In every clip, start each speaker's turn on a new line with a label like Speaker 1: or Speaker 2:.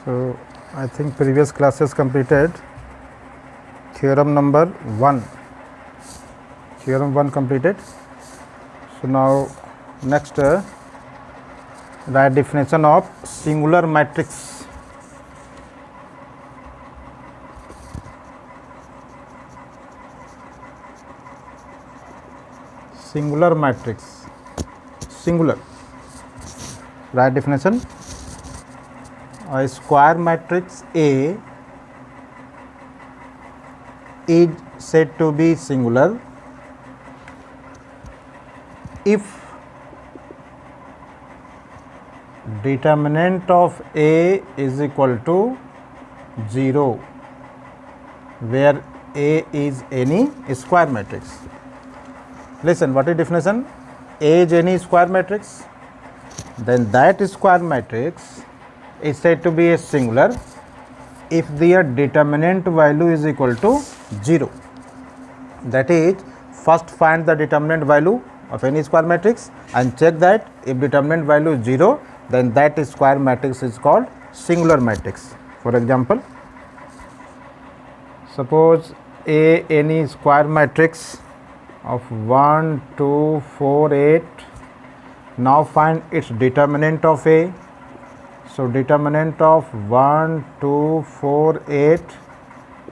Speaker 1: So I think previous classes completed. Theorem number 1. Theorem 1 completed. So now next write definition of singular matrix. Singular matrix. Singular. Write definition. A square matrix A is said to be singular if determinant of A is equal to 0, where A is any square matrix. Listen, what is definition? A is any square matrix, then that square matrix is said to be a singular if their determinant value is equal to 0. That is, first find the determinant value of any square matrix and check that if determinant value is 0, then that square matrix is called singular matrix. For example, suppose A any square matrix of 1, 2, 4, 8. Now find its determinant of A. So determinant of 1, 2, 4, 8.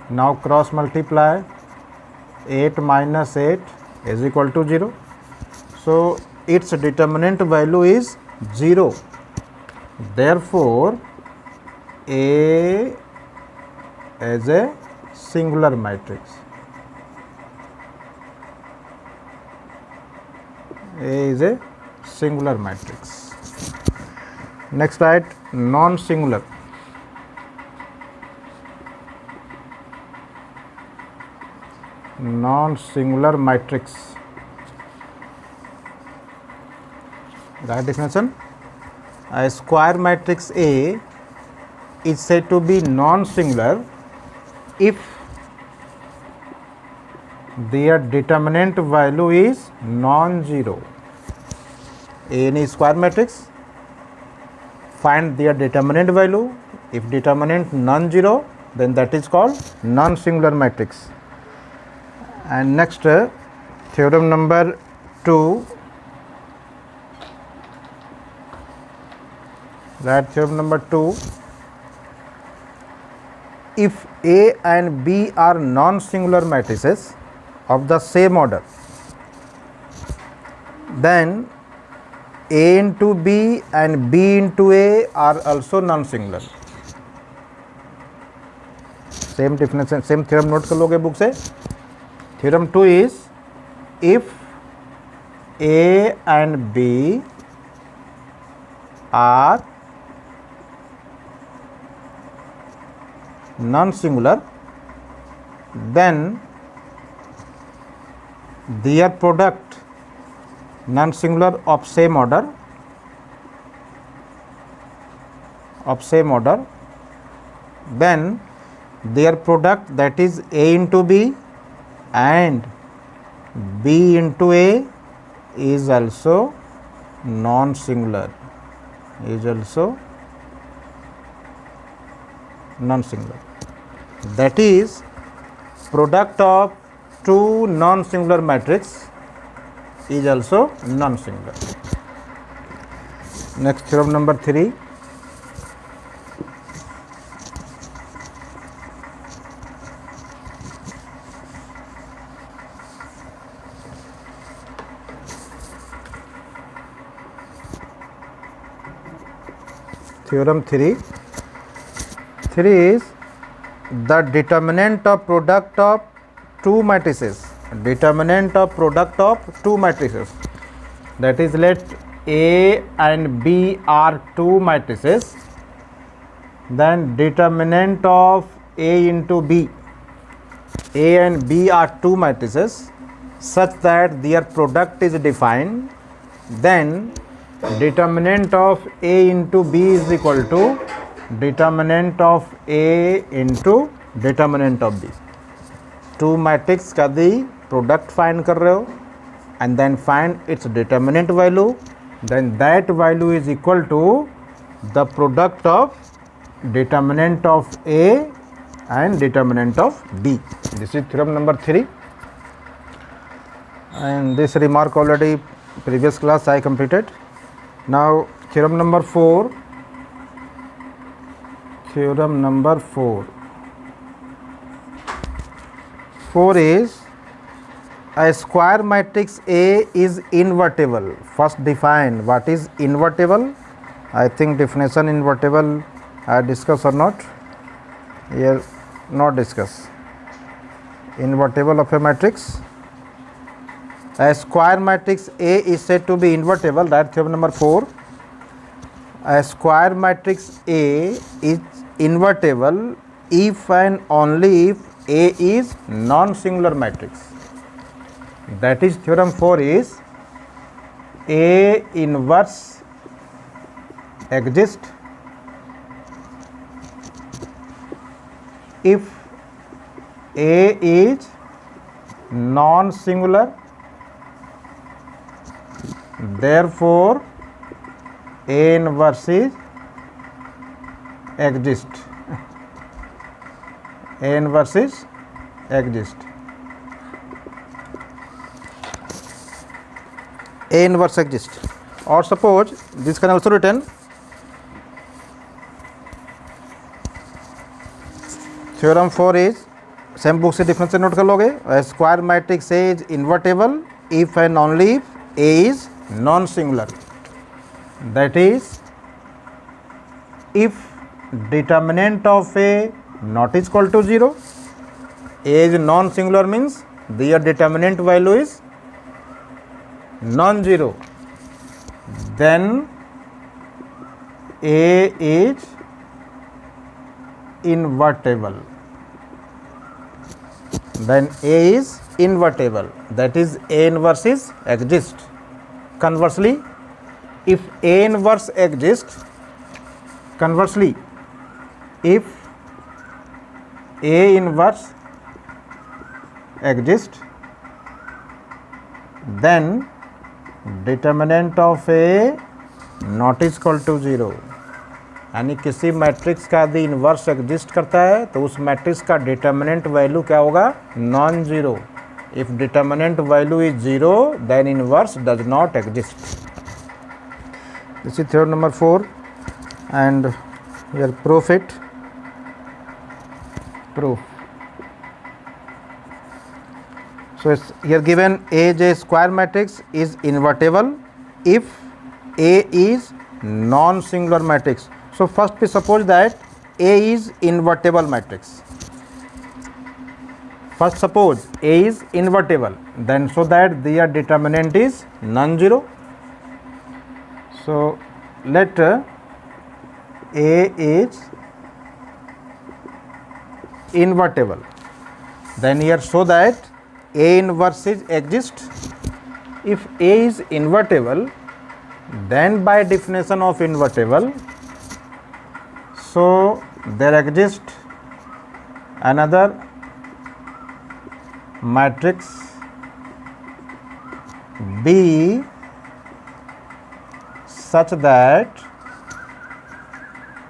Speaker 1: Now cross multiply. 8 minus 8 is equal to 0. So its determinant value is 0. Therefore, A is a singular matrix. A is a singular matrix. Next, write non-singular. Non-singular matrix. Write definition. A square matrix A is said to be non-singular if their determinant value is non-zero. Any square matrix, find their determinant value. If determinant non-zero, then that is called non-singular matrix. And next, theorem number 2. Write theorem number 2. If A and B are non-singular matrices of the same order, then A into B and B into A are also non-singular. Same definition, same theorem note कर लोगे book से. Theorem 2 is if A and B are non-singular, then their product non-singular of same order, then their product, that is A into B and B into A, is also non-singular. That is, product of two non-singular matrix is also non-singular. Next, theorem number 3. Theorem 3. 3 is the determinant of product of two matrices. Determinant of product of two matrices. That is, let A and B are two matrices. Then determinant of A into B. A and B are two matrices such that their product is defined. Then determinant of A into B is equal to determinant of A into determinant of B. Two matrix का दी product find कर रहे हो and then find its determinant value, then that value is equal to the product of determinant of A and determinant of B. This is theorem number 3, and this remark already previous class I completed. Now theorem number 4. Theorem number 4. 4 is a square matrix A is invertible. First define what is invertible. I think definition invertible I discuss or not. Here not discuss. Invertible of a matrix. A square matrix A is said to be invertible. That theorem number 4. A square matrix A is invertible if and only if A is non-singular matrix. That is theorem 4 is A inverse exists if A is non-singular, therefore A inverse is exist. A inverse is exist. A inverse exists. Or suppose this can also written theorem 4 is same book से difference note कर लोगे. A square matrix A is invertible if and only if A is non-singular. That is, if determinant of A not is equal to 0, A is non-singular means their determinant value is non-zero, then A is invertible. Then A is invertible. That is, A inverse is exist. Conversely, if A inverse exists, conversely, if A inverse exists, then determinant of A not is equal to 0. यानी किसी matrix का यदि inverse exist करता है तो उस matrix का determinant value क्या होगा? Non zero. If determinant value is 0 then inverse does not exist. This is theorem number 4 and here proof it. Proof. So it's here given A is a square matrix is invertible if A is non-singular matrix. So first we suppose that A is invertible matrix. First suppose A is invertible, then so that their determinant is non-zero. So let A is invertible, then here so that A inverse is exist. If A is invertible, then by definition of invertible, so there exists another matrix B such that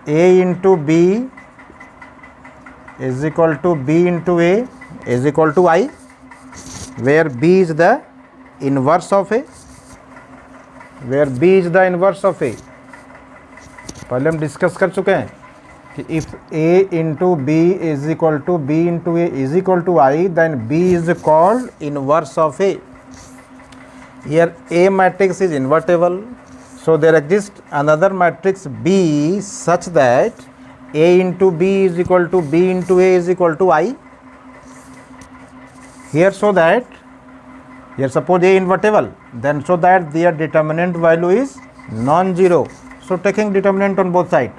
Speaker 1: A into B is equal to B into A is equal to I, where B is the inverse of A, where B is the inverse of A. पहले हम discuss कर चुके हैं कि if A into B is equal to B into A is equal to I, then B is called inverse of A. Here A matrix is invertible, so there exists another matrix B such that A into B is equal to B into A is equal to I. Here so that, here suppose A invertible, then so that their determinant value is non-zero. So taking determinant on both sides.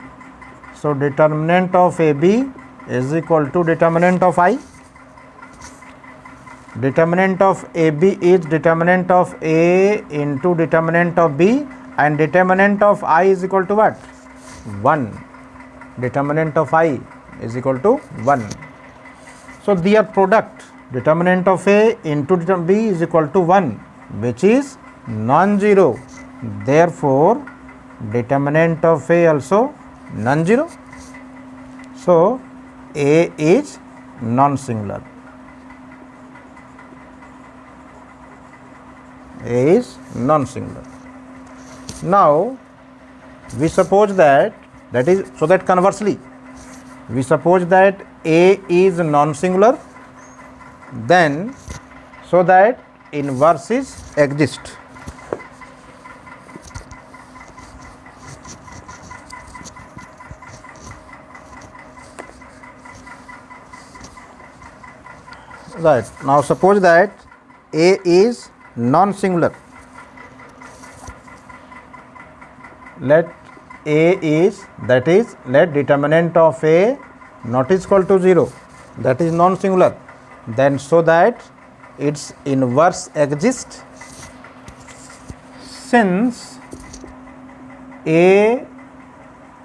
Speaker 1: So determinant of AB is equal to determinant of I. Determinant of AB is determinant of A into determinant of B, and determinant of I is equal to what? 1. Determinant of I is equal to 1. So their product determinant of A into determinant B is equal to 1, which is non-zero. Therefore determinant of A also non-zero. So A is non-singular. A is non-singular. Now we suppose that is so that conversely we suppose that A is non-singular, then so that inverses exist. Right. Now suppose that A is non-singular. Let A is, that is, let determinant of A not is equal to 0, that is non-singular, then so that its inverse exists. Since A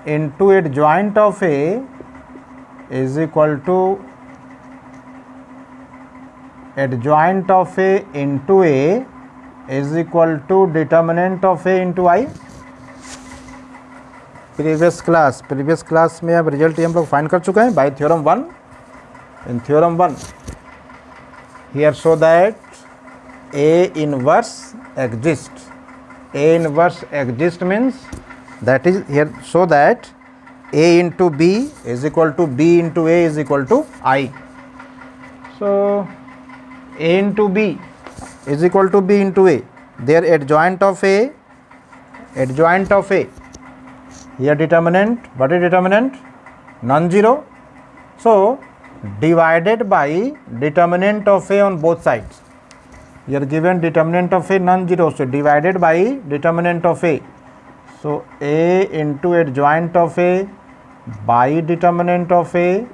Speaker 1: into adjoint of A is equal to adjoint of A into A is equal to determinant of A into I. Previous class में अब result हम लोग find कर चुके हैं bye theorem 1. In theorem 1 here so that A inverse exists. A inverse exists means that is here so that A into B is equal to B into A is equal to I. So A into B is equal to B into A. Their adjoint of A, here determinant, what is determinant? Non-zero. So divided by determinant of A on both sides. Here given determinant of A non-zero, so divided by determinant of A. So A into adjoint of A by determinant of A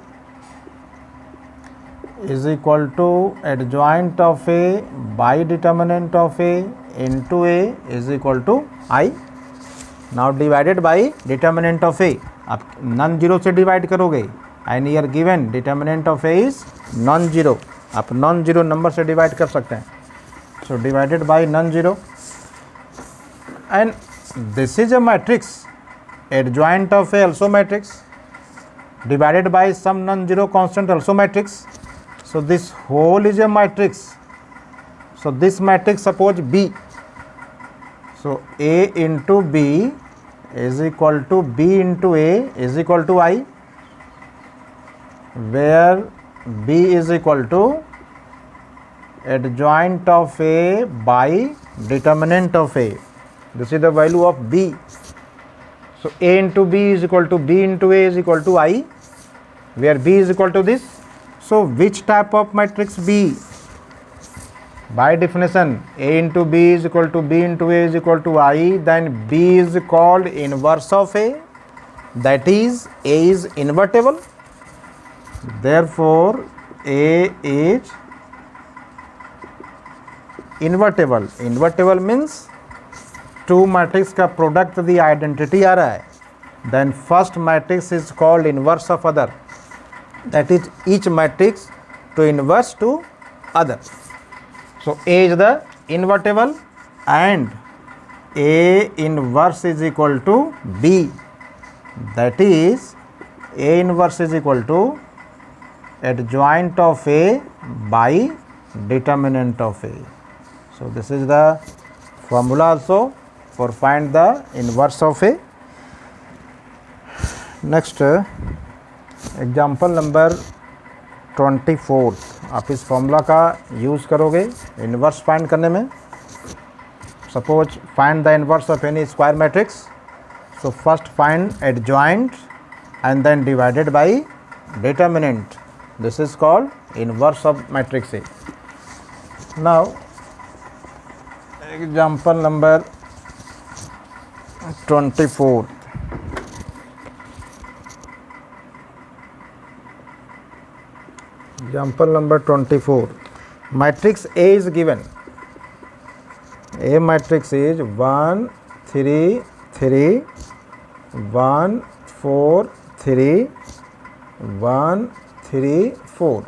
Speaker 1: is equal to adjoint of A by determinant of A into A is equal to I. Now divided by determinant of A, आप non zero से divide करोगे and year given determinant of A is non zero, आप non zero number से divide कर सकते हैं. So divided by non zero and this is a matrix adjoint of A also matrix divided by some non-zero constant also matrix. So this whole is a matrix. So this matrix suppose B. So A into B is equal to B into A is equal to I, where B is equal to adjoint of A by determinant of A. This is the value of B. So A into B is equal to B into A is equal to I, where B is equal to this. So which type of matrix B? By definition, A into B is equal to B into A is equal to I, then B is called inverse of A, that is A is invertible. Therefore A is invertible. Invertible means two matrix का product the identity आ रहा है, then first matrix is called inverse of other, that is each matrix to inverse to other. So A is the invertible and A inverse is equal to B, that is A inverse is equal to adjoint of A by determinant of A. So this is the formula also for find the inverse of A. Next example number 24, आप इस formula का use करोगे inverse find करने में. Suppose find the inverse of any square matrix. So first find adjoint and then divided by determinant. This is called inverse of matrix A. Now example number 24. Example number 24. Matrix A is given. A matrix is 1 3 3 1 4 3 1 3 4.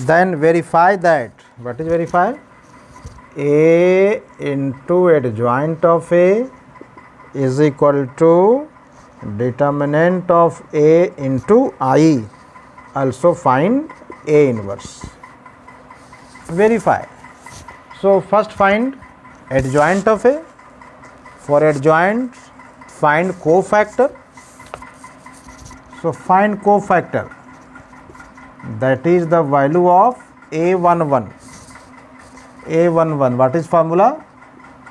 Speaker 1: Then verify that. What is verify? A into adjoint of A is equal to determinant of A into I, also find A inverse. Verify. So first find adjoint of A. For adjoint, find cofactor. So find cofactor, that is the value of A11. A11, what is formula?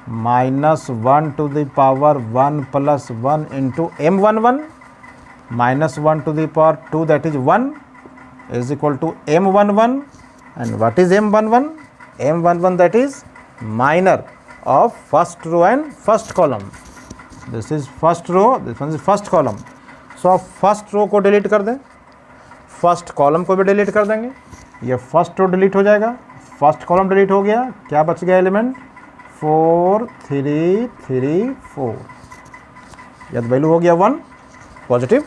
Speaker 1: Minus 1 to the power 1 plus 1 into M11 minus 1 to the power 2, that is 1, is equal to M11. And what is M11? M11, that is minor of first row and first column. This is first row, this one is first column. So आप first row को delete कर दें, first column को भी delete कर देंगे, ये first row delete हो जाएगा, फर्स्ट कॉलम डिलीट हो गया, क्या बच गया एलिमेंट? 4 3 3 4, यह वैल्यू हो गया 1 positive.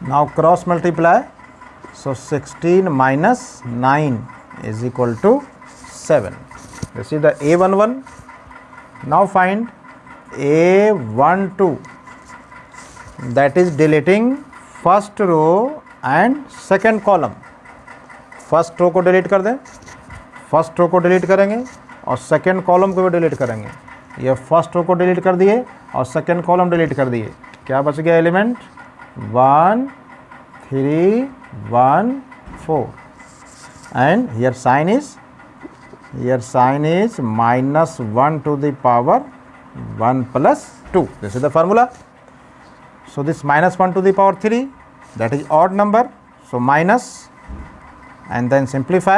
Speaker 1: Now cross multiply, so 16 minus 9 is equal to 7. This is the A11. Now find A12, that is deleting first row and second column. First row को delete कर दें, फर्स्ट रो को delete करेंगे और second column को भी delete करेंगे. ये फर्स्ट रो को डिलीट कर दिए और सेकेंड कॉलम डिलीट कर दिए, क्या बच गया element? 1 3 1 4. And here sine is minus 1 to the power 1 plus 2. This is the formula. So this minus 1 to the power 3, that is odd number, so minus, and then simplify,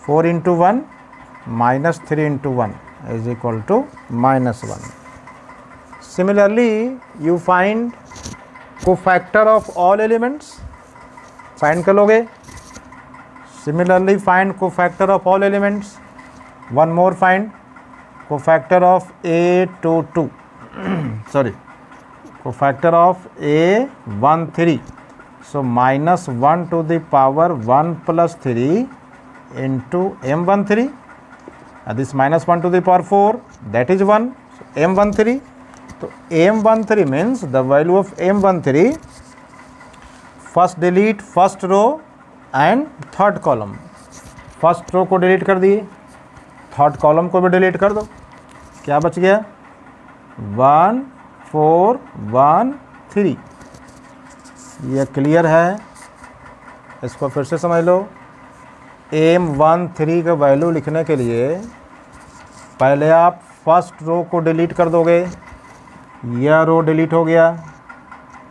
Speaker 1: 4 into 1 minus 3 into 1 is equal to minus 1. Similarly, you find cofactor of all elements. Find कर लोगे. Similarly, find cofactor of all elements. One more find cofactor of A22. Sorry. Cofactor of A13. So minus 1 to the power 1 plus 3 into M13. This minus 1 to the power 4, that is 1. So M13. So M13 means the value of M13. First delete first row and third column. First row को delete कर दिए, third column को भी delete कर दो, क्या बच गया? 1 4 1 3. यह क्लियर है, इसको फिर से समझ लो. M13 का वैल्यू लिखने के लिए पहले आप फर्स्ट रो को डिलीट कर दोगे, यह रो डिलीट हो गया,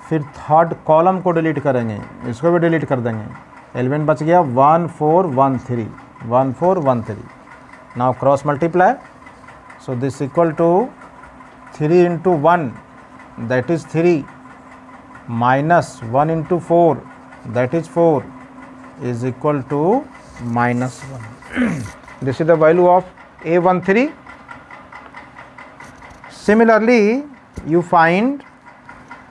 Speaker 1: फिर थर्ड कॉलम को डिलीट करेंगे, इसको भी डिलीट कर देंगे, एलिमेंट बच गया 1 4 1 3 1 4 1 3. Now cross multiply, so this equal to 3 into 1, that is 3, minus 1 into 4, that is 4, is equal to minus 1. This is the value of A13. Similarly, you find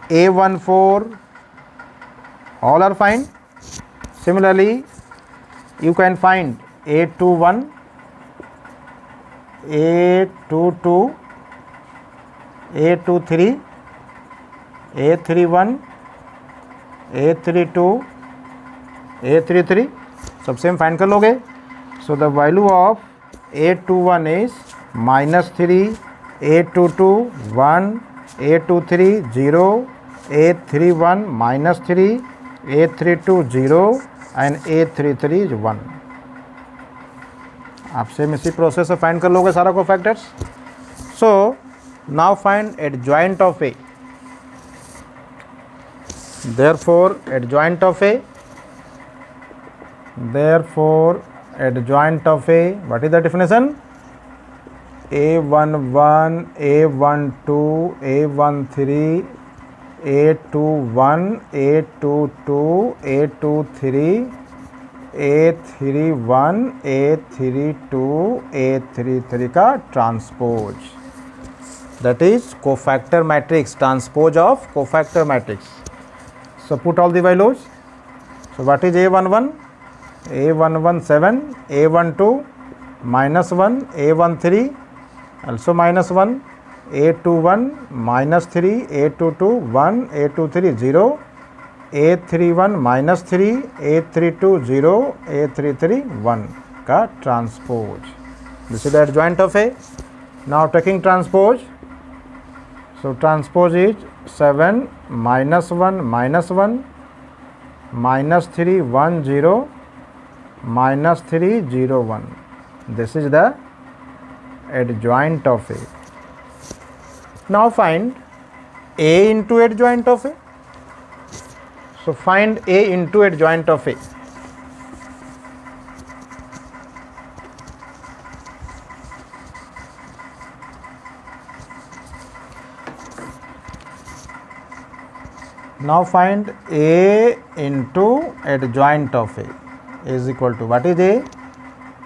Speaker 1: A14, all are fine. Similarly, you can find A21, A22, A23, A31, A32, A33, सब same find कर लोगे. So the value of A21 is -3, A22 1, A23 0, A31 -3, A32 0 and A33 is 1. आप same इसी process से find कर लोगे सारा को factors. So now find adjoint of A. Therefore, adjoint of A. Therefore, adjoint of A. What is the definition? A11, A12, A13, A21, A22, A23, A31, A32, A33 का transpose. That is cofactor matrix, transpose of cofactor matrix. So put all the values. So what is A11? A11 7, A12 -1, A13 also -1, A21 minus 3, A22 1, A23 0, A31 minus 3, A32 0, A33 1 का transpose. This is the adjoint of A. Now taking transpose. So transpose is 7 minus 1 minus 1 minus 3 1 0 minus 3 0 1. This is the adjoint of A. Now find A into adjoint of A. So find A into adjoint of A. Now find A into adjoint of A is equal to, what is A?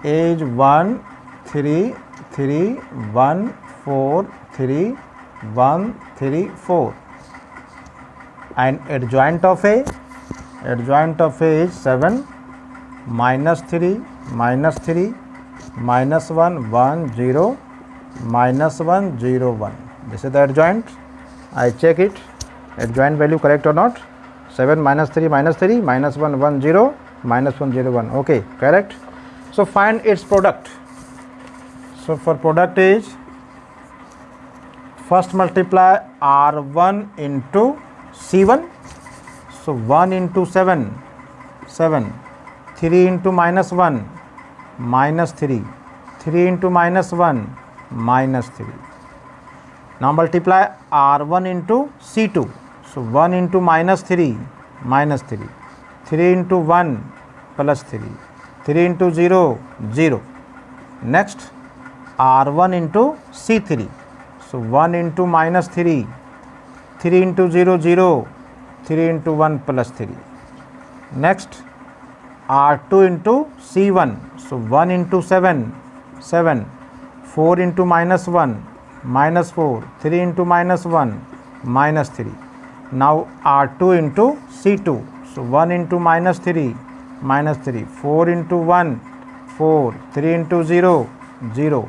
Speaker 1: A is 1 3 3 1 4 3 1 3 4 and adjoint of A is 7 minus 3 minus 3 minus 1 1 0 minus 1 0 1. This is the adjoint. I check it, adjoint value correct or not. 7 minus 3 minus 3 minus 1 1 0 minus 1 0 1. Okay, correct. So find its product. So for product is, first multiply R1 into C1. So 1 into 7 7, 3 into minus 1 minus 3, 3 into minus 1 minus 3. Now multiply R1 into C2. So 1 into minus 3 minus 3, 3 into 1 plus 3, 3 into 0 0. Next R1 into C3. So 1 into minus 3, 3 into 0 0, 3 into 1 plus 3. Next R2 into C1. So 1 into 7 7, 4 into minus 1 minus 4, 3 into minus 1 minus 3. Now R2 into C2. So 1 into minus 3 minus 3, 4 into 1 4, 3 into 0 0.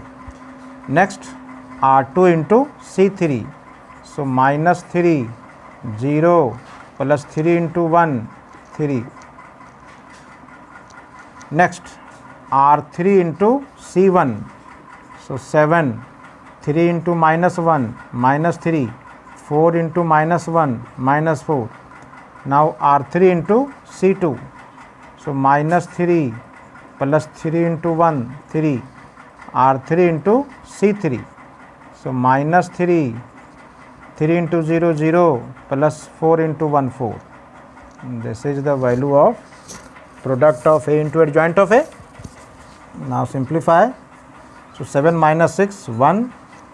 Speaker 1: Next R2 into C3. So minus 3 0 plus 3 into 1 3. Next R3 into C1. So 7, 3 into minus 1 minus 3, 4 into minus 1 minus 4. Now R3 into C2. So minus 3 plus 3 into 1 3, R3 into C3. So minus 3, 3 into 0 0 plus 4 into 1 4. This is the value of product of A into adjoint of A. Now simplify. So 7 minus 6 1.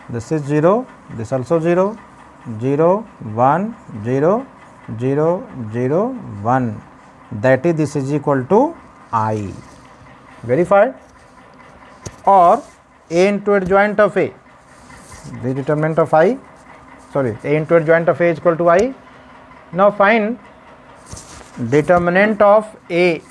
Speaker 1: This is 0. This also 0 0 1 0 0 0 1. That is, this is equal to I. Verified. Or A into adjoint of A, the determinant of I, sorry, A into adjoint of A is equal to I. Now find determinant of A.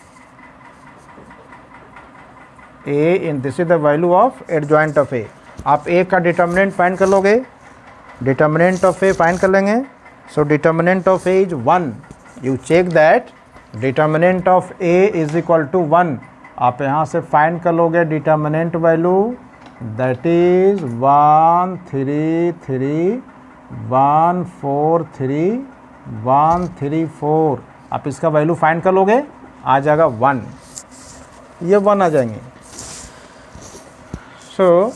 Speaker 1: In this is the value of adjoint of A. आप A का determinant find कर लोगे, determinant of A find कर लेंगे. So determinant of A is 1. You check that determinant of A is equal to 1. आप यहाँ से find कर लोगे determinant value, that is 1 3 3 1 4 3 1 3 4. आप इसका वैल्यू फाइंड कर लोगे, आ जाएगा 1. ये 1 आ जाएंगे. सो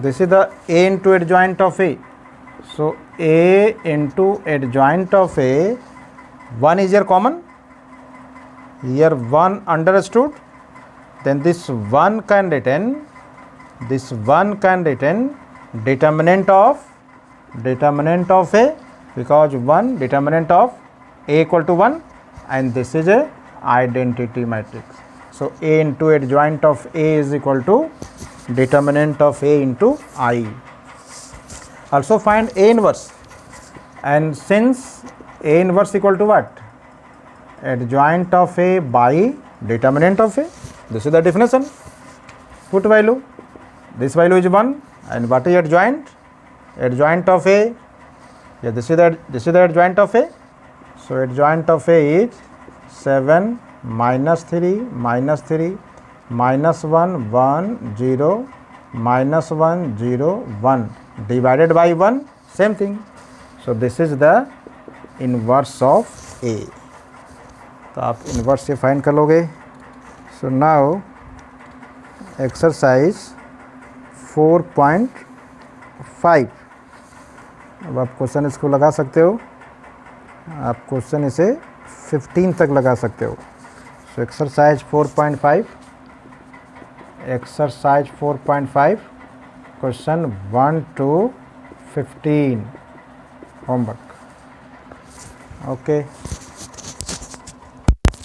Speaker 1: this is the A into adjoint of A. So A into adjoint of A, 1 is here common. Here 1 understood. Then this 1 can written, determinant of A, because 1 determinant of A equal to 1, and this is a identity matrix. So A into adjoint of A is equal to determinant of A into I. Also find A inverse, and since A inverse equal to what? Adjoint of A by determinant of A. This is the definition. Put value. This value is 1, and what is adjoint? Adjoint of A. Yeah, this is the adjoint of A. So adjoint of A is 7 minus 3 minus 3 minus 1 1 0 minus 1 0 1 divided by 1, same thing. So this is the inverse of A. तो आप inverse से find कर लोगे. So now exercise 4.5. अब आप question इसको लगा सकते हो. आप क्वेश्चन इसे 15 तक लगा सकते हो. So exercise 4.5, exercise 4.5 question 1 to 15 homework. Okay.